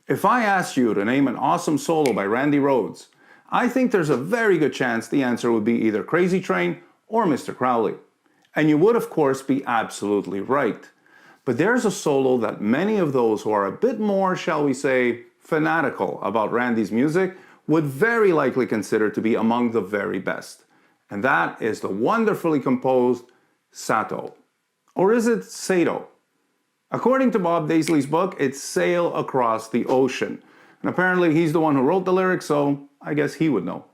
If I asked you to name an awesome solo by Randy Rhoads, I think there's a very good chance the answer would be either Crazy Train or Mr. Crowley. And you would of course be absolutely right. But there's a solo that many of those who are a bit more, shall we say, fanatical about Randy's music would very likely consider to be among the very best. And that is the wonderfully composed S.A.T.O. Or is it S.A.T.O? According to Bob Daisley's book, it's Sail Across the Ocean. And apparently he's the one who wrote the lyrics, so I guess he would know.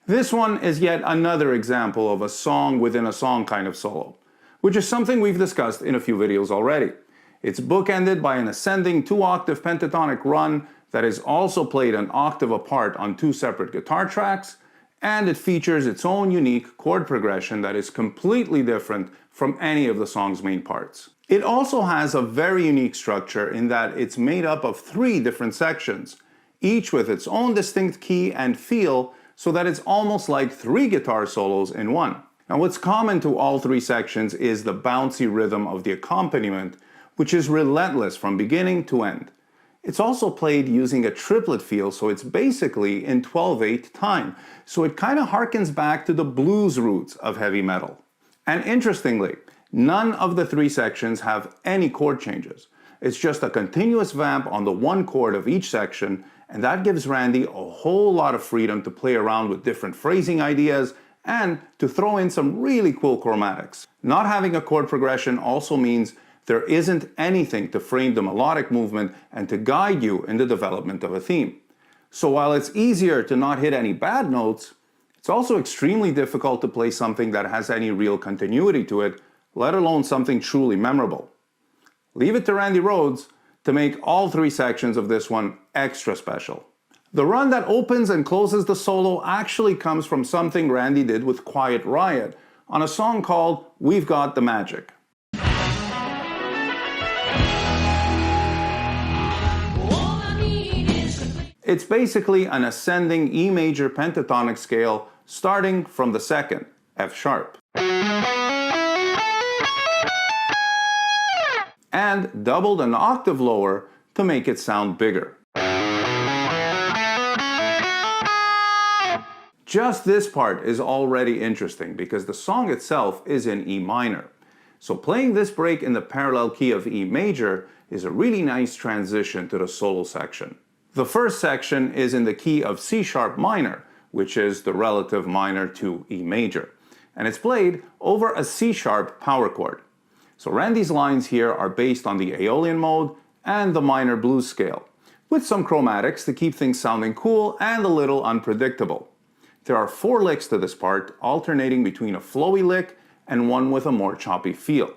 This one is yet another example of a song within a song kind of solo, which is something we've discussed in a few videos already. It's bookended by an ascending 2-octave pentatonic run that is also played an octave apart on 2 separate guitar tracks, and it features its own unique chord progression that is completely different from any of the song's main parts. It also has a very unique structure in that it's made up of 3 different sections, each with its own distinct key and feel, so that it's almost like 3 guitar solos in one. Now what's common to all 3 sections is the bouncy rhythm of the accompaniment, which is relentless from beginning to end. It's also played using a triplet feel, so it's basically in 12/8 time, so it kind of harkens back to the blues roots of heavy metal. And interestingly, none of the 3 sections have any chord changes. It's just a continuous vamp on the 1 chord of each section, and that gives Randy a whole lot of freedom to play around with different phrasing ideas and to throw in some really cool chromatics. Not having a chord progression also means there isn't anything to frame the melodic movement and to guide you in the development of a theme. So while it's easier to not hit any bad notes, it's also extremely difficult to play something that has any real continuity to it, let alone something truly memorable. Leave it to Randy Rhoads to make all 3 sections of this one extra special. The run that opens and closes the solo actually comes from something Randy did with Quiet Riot on a song called We've Got the Magic. It's basically an ascending E major pentatonic scale starting from the 2nd, F sharp. And doubled an octave lower to make it sound bigger. Just this part is already interesting because the song itself is in E minor. So playing this break in the parallel key of E major is a really nice transition to the solo section. The first section is in the key of C sharp minor, which is the relative minor to E major, and it's played over a C sharp power chord. So Randy's lines here are based on the Aeolian mode and the minor blues scale, with some chromatics to keep things sounding cool and a little unpredictable. There are 4 licks to this part, alternating between a flowy lick and one with a more choppy feel.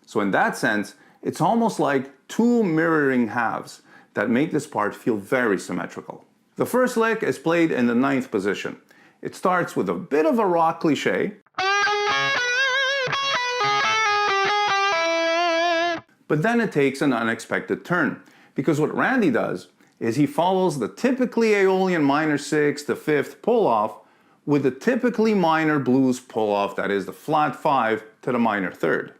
So in that sense, it's almost like 2 mirroring halves that make this part feel very symmetrical. The first lick is played in the 9th position. It starts with a bit of a rock cliche, but then it takes an unexpected turn, because what Randy does is he follows the typically Aeolian minor 6th to 5th pull-off with the typically minor blues pull-off, that is the flat 5 to the minor 3rd.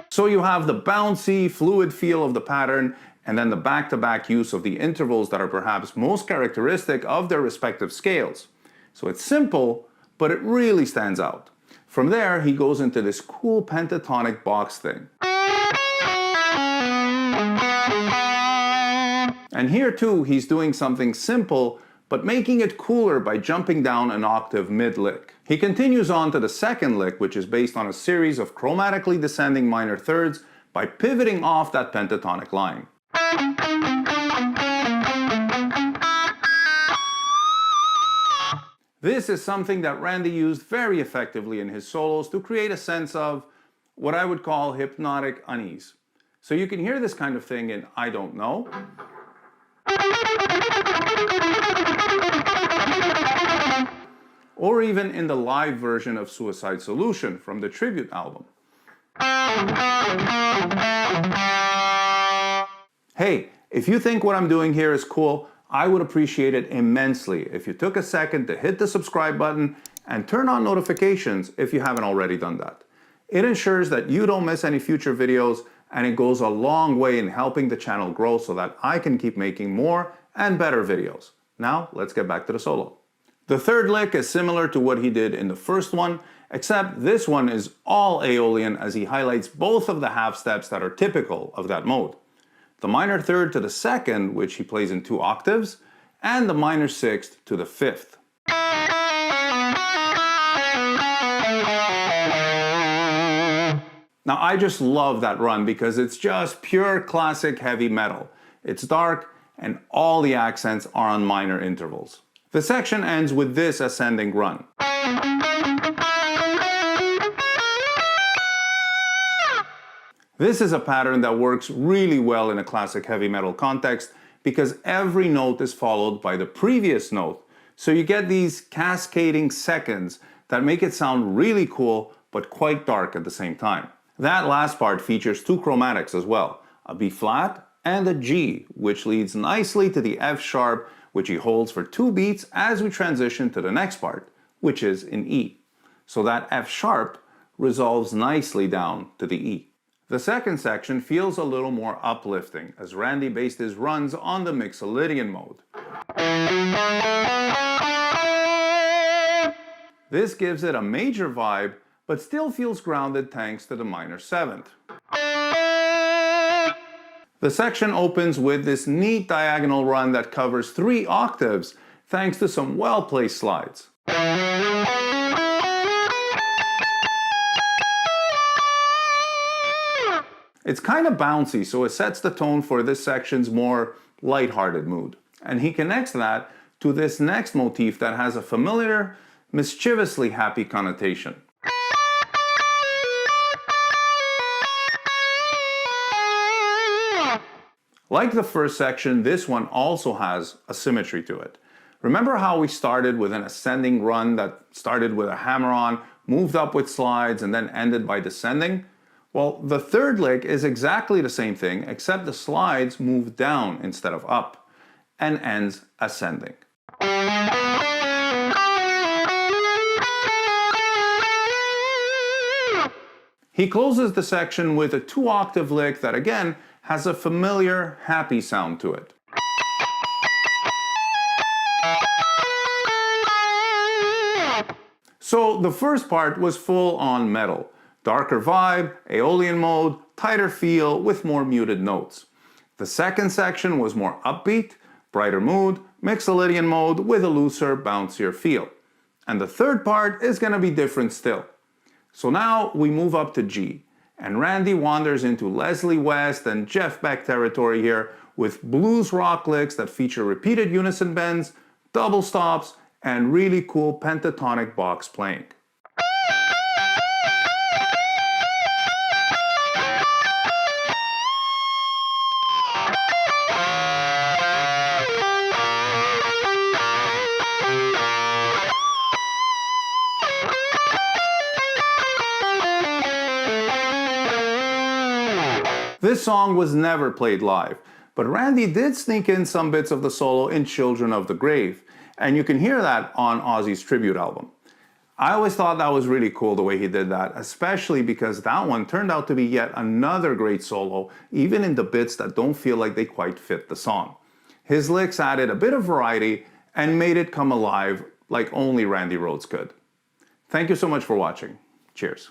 So you have the bouncy, fluid feel of the pattern, and then the back-to-back use of the intervals that are perhaps most characteristic of their respective scales. So it's simple, but it really stands out. From there, he goes into this cool pentatonic box thing. And here too, he's doing something simple, but making it cooler by jumping down an octave mid-lick. He continues on to the second lick, which is based on a series of chromatically descending minor thirds by pivoting off that pentatonic line. This is something that Randy used very effectively in his solos to create a sense of what I would call hypnotic unease. So you can hear this kind of thing in I Don't Know, or even in the live version of Suicide Solution from the tribute album. Hey, if you think what I'm doing here is cool, I would appreciate it immensely if you took a second to hit the subscribe button and turn on notifications if you haven't already done that. It ensures that you don't miss any future videos, and it goes a long way in helping the channel grow so that I can keep making more and better videos. Now, let's get back to the solo. The third lick is similar to what he did in the first one, except this one is all Aeolian as he highlights both of the half steps that are typical of that mode. The minor third to the second, which he plays in 2 octaves, and the minor sixth to the 5th. Now I just love that run because it's just pure classic heavy metal. It's dark and all the accents are on minor intervals. The section ends with this ascending run. This is a pattern that works really well in a classic heavy metal context because every note is followed by the previous note. So you get these cascading seconds that make it sound really cool but quite dark at the same time. That last part features 2 chromatics as well, a B flat and a G, which leads nicely to the F sharp, which he holds for 2 beats as we transition to the next part, which is in E. So that F sharp resolves nicely down to the E. The second section feels a little more uplifting as Randy based his runs on the Mixolydian mode. This gives it a major vibe, but still feels grounded thanks to the minor 7th. The section opens with this neat diagonal run that covers 3 octaves thanks to some well-placed slides. It's kind of bouncy, so it sets the tone for this section's more lighthearted mood. And he connects that to this next motif that has a familiar, mischievously happy connotation. Like the first section, this one also has a symmetry to it. Remember how we started with an ascending run that started with a hammer-on, moved up with slides, and then ended by descending? Well, the third lick is exactly the same thing, except the slides move down instead of up, and ends ascending. He closes the section with a 2-octave lick that again has a familiar, happy sound to it. So the first part was full-on metal. Darker vibe, Aeolian mode, tighter feel with more muted notes. The second section was more upbeat, brighter mood, Mixolydian mode with a looser, bouncier feel. And the third part is going to be different still. So now we move up to G, and Randy wanders into Leslie West and Jeff Beck territory here with blues rock licks that feature repeated unison bends, double stops, and really cool pentatonic box playing. This song was never played live, but Randy did sneak in some bits of the solo in Children of the Grave, and you can hear that on Ozzy's tribute album. I always thought that was really cool the way he did that, especially because that one turned out to be yet another great solo, even in the bits that don't feel like they quite fit the song. His licks added a bit of variety and made it come alive like only Randy Rhoads could. Thank you so much for watching. Cheers.